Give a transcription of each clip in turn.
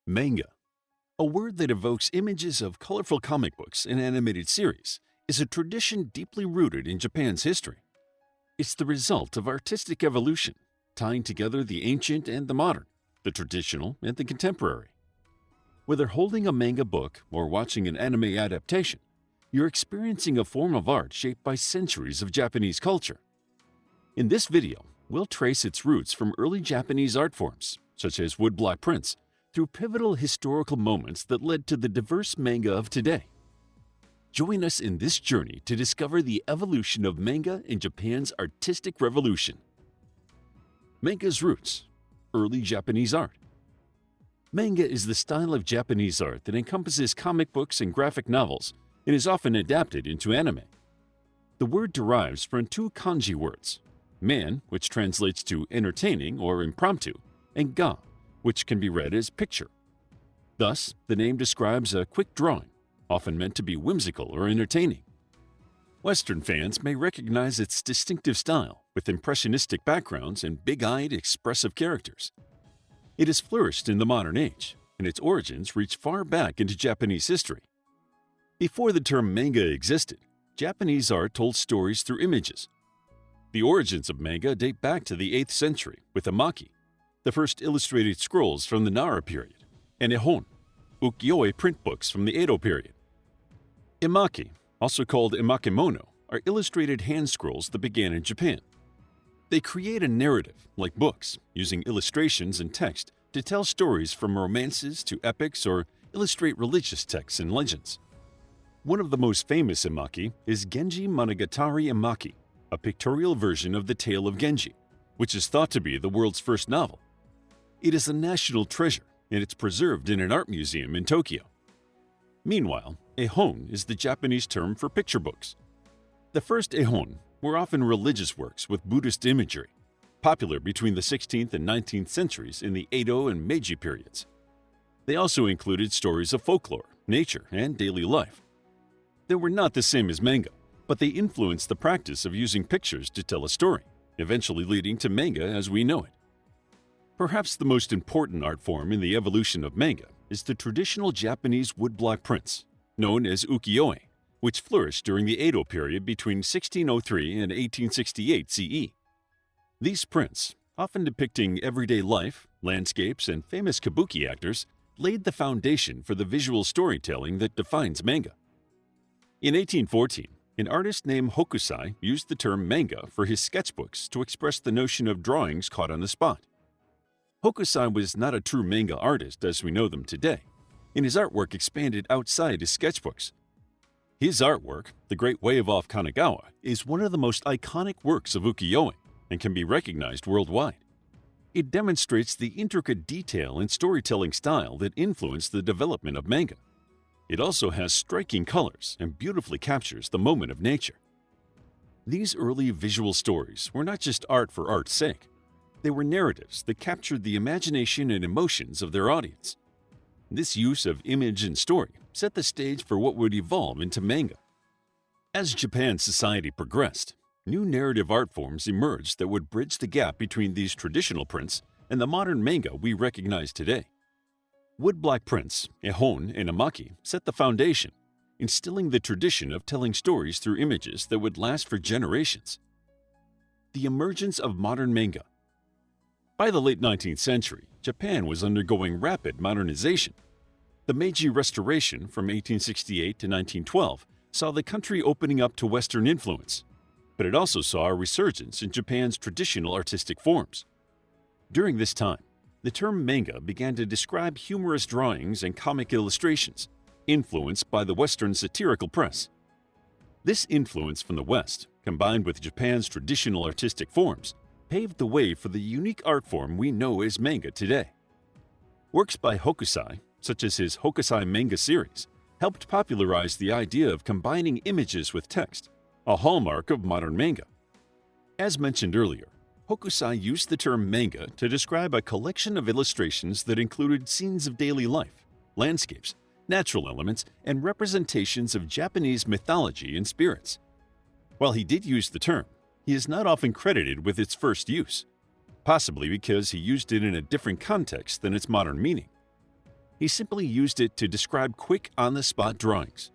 Manga, a word that evokes images of colorful comic books and animated series, is a tradition deeply rooted in Japan's history. It's the result of artistic evolution, tying together the ancient and the modern, the traditional and the contemporary. Whether holding a manga book or watching an anime adaptation, you're experiencing a form of art shaped by centuries of Japanese culture. In this video, we'll trace its roots from early Japanese art forms, such as woodblock prints, through pivotal historical moments that led to the diverse manga of today. Join us in this journey to discover the evolution of manga in Japan's artistic revolution. Manga's roots: early Japanese art. Manga is the style of Japanese art that encompasses comic books and graphic novels and is often adapted into anime. The word derives from two kanji words: man, which translates to entertaining or impromptu, and ga, which can be read as picture. Thus, the name describes a quick drawing, often meant to be whimsical or entertaining. Western fans may recognize its distinctive style with impressionistic backgrounds and big-eyed, expressive characters. It has flourished in the modern age, and its origins reach far back into Japanese history. Before the term manga existed, Japanese art told stories through images. The origins of manga date back to the 8th century with emaki, the first illustrated scrolls from the Nara period, and ehon, ukiyo-e print books from the Edo period. Emaki, also called emakimono, are illustrated hand scrolls that began in Japan. They create a narrative, like books, using illustrations and text to tell stories from romances to epics or illustrate religious texts and legends. One of the most famous emaki is Genji Monogatari Emaki, a pictorial version of the tale of Genji, which is thought to be the world's first novel. It is a national treasure, and it's preserved in an art museum in Tokyo. Meanwhile, ehon is the Japanese term for picture books. The first ehon were often religious works with Buddhist imagery, popular between the 16th and 19th centuries in the Edo and Meiji periods. They also included stories of folklore, nature, and daily life. They were not the same as manga, but they influenced the practice of using pictures to tell a story, eventually leading to manga as we know it. Perhaps the most important art form in the evolution of manga is the traditional Japanese woodblock prints, known as ukiyo-e, which flourished during the Edo period between 1603 and 1868 CE. These prints, often depicting everyday life, landscapes, and famous kabuki actors, laid the foundation for the visual storytelling that defines manga. In 1814, an artist named Hokusai used the term manga for his sketchbooks to express the notion of drawings caught on the spot. Hokusai was not a true manga artist as we know them today, and his artwork expanded outside his sketchbooks. His artwork, The Great Wave off Kanagawa, is one of the most iconic works of ukiyo-e and can be recognized worldwide. It demonstrates the intricate detail and storytelling style that influenced the development of manga. It also has striking colors and beautifully captures the moment of nature. These early visual stories were not just art for art's sake. They were narratives that captured the imagination and emotions of their audience. This use of image and story set the stage for what would evolve into manga. As Japan's society progressed, new narrative art forms emerged that would bridge the gap between these traditional prints and the modern manga we recognize today. Woodblock prints, ehon and emaki, set the foundation, instilling the tradition of telling stories through images that would last for generations. The emergence of modern manga. By the late 19th century, Japan was undergoing rapid modernization. The Meiji Restoration from 1868 to 1912 saw the country opening up to Western influence, but it also saw a resurgence in Japan's traditional artistic forms. During this time, the term manga began to describe humorous drawings and comic illustrations, influenced by the Western satirical press. This influence from the West, combined with Japan's traditional artistic forms, paved the way for the unique art form we know as manga today. Works by Hokusai, such as his Hokusai manga series, helped popularize the idea of combining images with text, a hallmark of modern manga. As mentioned earlier, Hokusai used the term manga to describe a collection of illustrations that included scenes of daily life, landscapes, natural elements, and representations of Japanese mythology and spirits. While he did use the term, he is not often credited with its first use, possibly because he used it in a different context than its modern meaning. He simply used it to describe quick, on-the-spot drawings.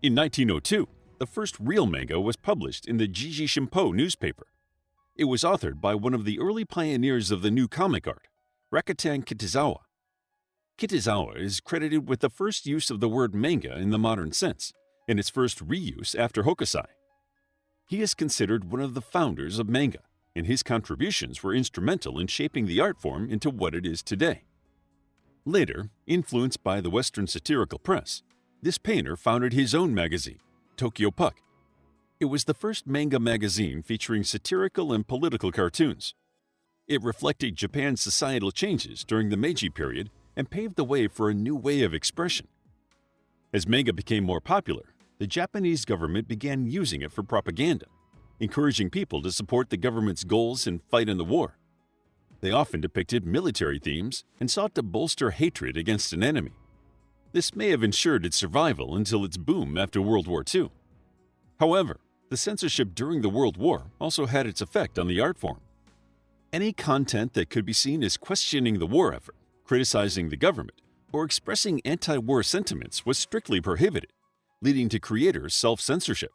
In 1902, the first real manga was published in the Jiji Shimpo newspaper. It was authored by one of the early pioneers of the new comic art, Rakuten Kitazawa. Kitazawa is credited with the first use of the word manga in the modern sense, and its first reuse after Hokusai. He is considered one of the founders of manga, and his contributions were instrumental in shaping the art form into what it is today. Later, influenced by the Western satirical press, this painter founded his own magazine, Tokyo Puck. It was the first manga magazine featuring satirical and political cartoons. It reflected Japan's societal changes during the Meiji period and paved the way for a new way of expression. As manga became more popular, the Japanese government began using it for propaganda, encouraging people to support the government's goals and fight in the war. They often depicted military themes and sought to bolster hatred against an enemy. This may have ensured its survival until its boom after World War II. However, the censorship during the World War also had its effect on the art form. Any content that could be seen as questioning the war effort, criticizing the government, or expressing anti-war sentiments was strictly prohibited, leading to creators' self-censorship.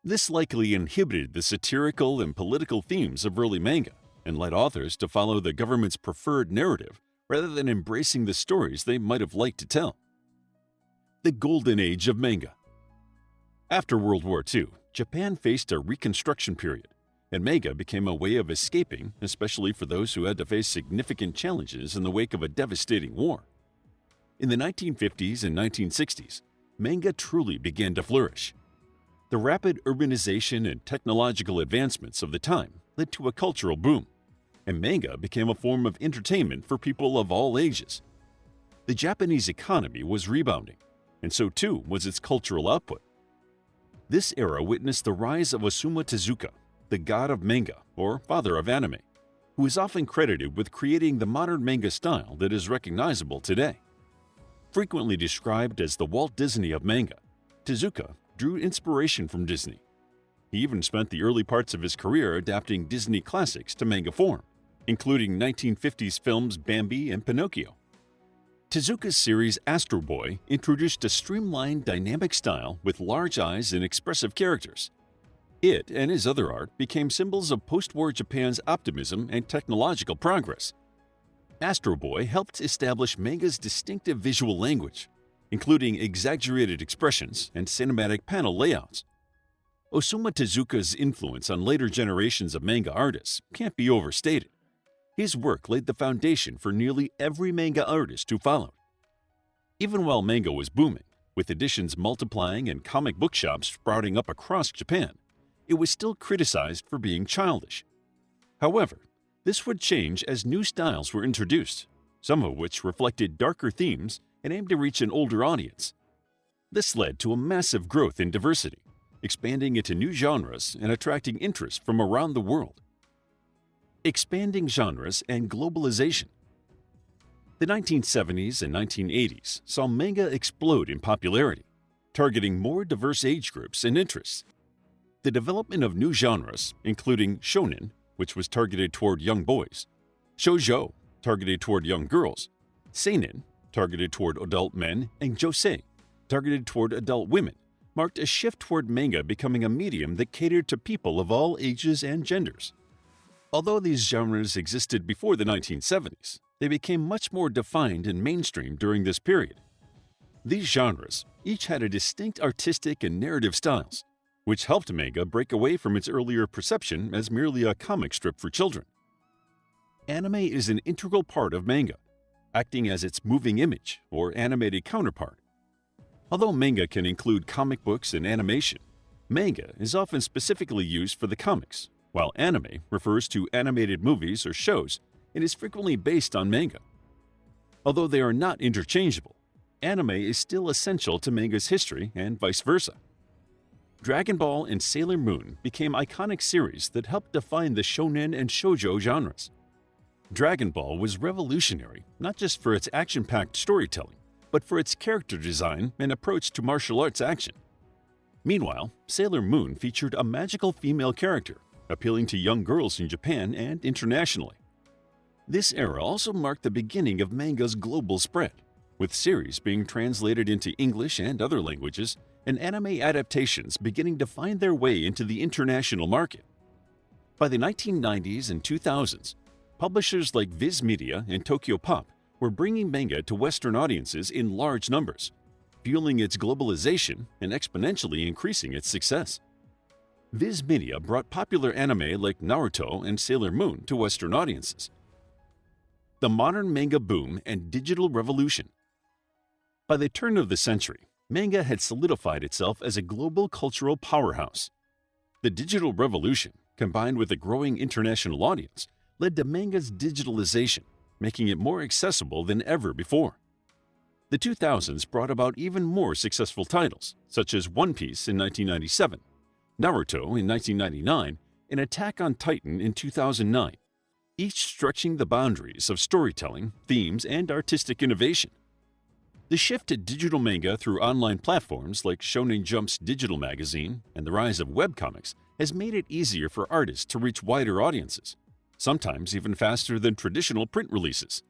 This likely inhibited the satirical and political themes of early manga and led authors to follow the government's preferred narrative rather than embracing the stories they might have liked to tell. The Golden Age of Manga. After World War II, Japan faced a reconstruction period, and manga became a way of escaping, especially for those who had to face significant challenges in the wake of a devastating war. In the 1950s and 1960s, manga truly began to flourish. The rapid urbanization and technological advancements of the time led to a cultural boom, and manga became a form of entertainment for people of all ages. The Japanese economy was rebounding, and so too was its cultural output. This era witnessed the rise of Osamu Tezuka, the god of manga, or father of anime, who is often credited with creating the modern manga style that is recognizable today. Frequently described as the Walt Disney of manga, Tezuka drew inspiration from Disney. He even spent the early parts of his career adapting Disney classics to manga form, including 1950s films Bambi and Pinocchio. Tezuka's series Astro Boy introduced a streamlined, dynamic style with large eyes and expressive characters. It and his other art became symbols of post-war Japan's optimism and technological progress. Astro Boy helped establish manga's distinctive visual language, including exaggerated expressions and cinematic panel layouts. Osamu Tezuka's influence on later generations of manga artists can't be overstated. His work laid the foundation for nearly every manga artist who followed. Even while manga was booming, with editions multiplying and comic book shops sprouting up across Japan, it was still criticized for being childish. However, this would change as new styles were introduced, some of which reflected darker themes and aimed to reach an older audience. This led to a massive growth in diversity, expanding into new genres and attracting interest from around the world. Expanding genres and globalization. The 1970s and 1980s saw manga explode in popularity, targeting more diverse age groups and interests. The development of new genres, including shonen, which was targeted toward young boys, shoujo, targeted toward young girls, seinen, targeted toward adult men, and josei, targeted toward adult women, marked a shift toward manga becoming a medium that catered to people of all ages and genders. Although these genres existed before the 1970s, they became much more defined and mainstream during this period. These genres each had a distinct artistic and narrative styles, which helped manga break away from its earlier perception as merely a comic strip for children. Anime is an integral part of manga, acting as its moving image or animated counterpart. Although manga can include comic books and animation, manga is often specifically used for the comics, while anime refers to animated movies or shows and is frequently based on manga. Although they are not interchangeable, anime is still essential to manga's history and vice versa. Dragon Ball and Sailor Moon became iconic series that helped define the shonen and shoujo genres. Dragon Ball was revolutionary not just for its action-packed storytelling, but for its character design and approach to martial arts action. Meanwhile, Sailor Moon featured a magical female character, appealing to young girls in Japan and internationally. This era also marked the beginning of manga's global spread, with series being translated into English and other languages, and anime adaptations beginning to find their way into the international market. By the 1990s and 2000s, publishers like Viz Media and Tokyo Pop were bringing manga to Western audiences in large numbers, fueling its globalization and exponentially increasing its success. Viz Media brought popular anime like Naruto and Sailor Moon to Western audiences. The modern manga boom and digital revolution. By the turn of the century, manga had solidified itself as a global cultural powerhouse. The digital revolution, combined with a growing international audience, led to manga's digitalization, making it more accessible than ever before. The 2000s brought about even more successful titles, such as One Piece in 1997, Naruto in 1999, and Attack on Titan in 2009, each stretching the boundaries of storytelling, themes, and artistic innovation. The shift to digital manga through online platforms like Shonen Jump's digital magazine and the rise of webcomics has made it easier for artists to reach wider audiences, sometimes even faster than traditional print releases.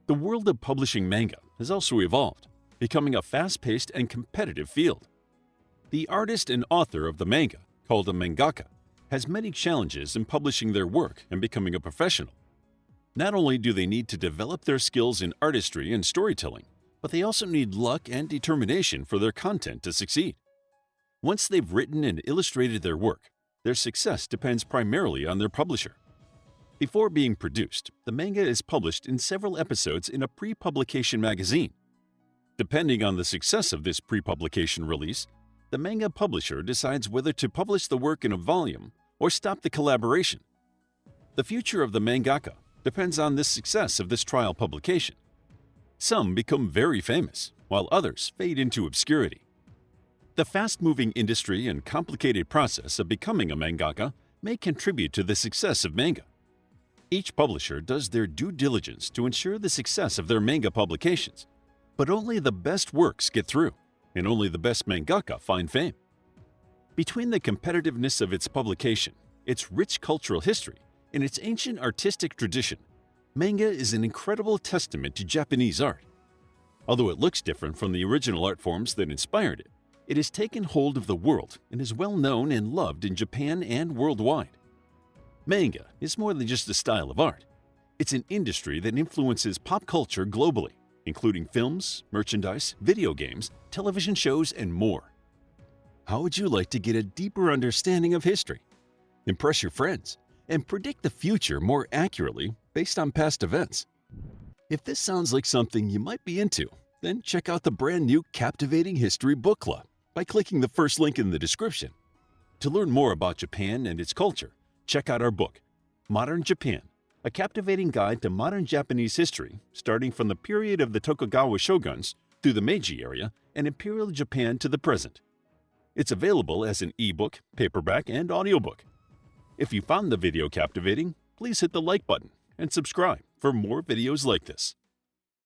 The world of publishing manga has also evolved, becoming a fast-paced and competitive field. The artist and author of the manga, called a mangaka, has many challenges in publishing their work and becoming a professional. Not only do they need to develop their skills in artistry and storytelling, but they also need luck and determination for their content to succeed. Once they've written and illustrated their work, their success depends primarily on their publisher. Before being produced, the manga is published in several episodes in a pre-publication magazine. Depending on the success of this pre-publication release, the manga publisher decides whether to publish the work in a volume or stop the collaboration. The future of the mangaka depends on the success of this trial publication. Some become very famous, while others fade into obscurity. The fast-moving industry and complicated process of becoming a mangaka may contribute to the success of manga. Each publisher does their due diligence to ensure the success of their manga publications, but only the best works get through, and only the best mangaka find fame. Between the competitiveness of its publication, its rich cultural history, and its ancient artistic tradition, manga is an incredible testament to Japanese art. Although it looks different from the original art forms that inspired it, it has taken hold of the world and is well known and loved in Japan and worldwide. Manga is more than just a style of art. It's an industry that influences pop culture globally, including films, merchandise, video games, television shows, and more. How would you like to get a deeper understanding of history, impress your friends, and predict the future more accurately based on past events? If this sounds like something you might be into, then check out the brand new Captivating History Book Club by clicking the first link in the description. To learn more about Japan and its culture, check out our book, Modern Japan, a captivating guide to modern Japanese history starting from the period of the Tokugawa shoguns through the Meiji era and Imperial Japan to the present. It's available as an ebook, paperback, and audiobook. If you found the video captivating, please hit the like button and subscribe for more videos like this.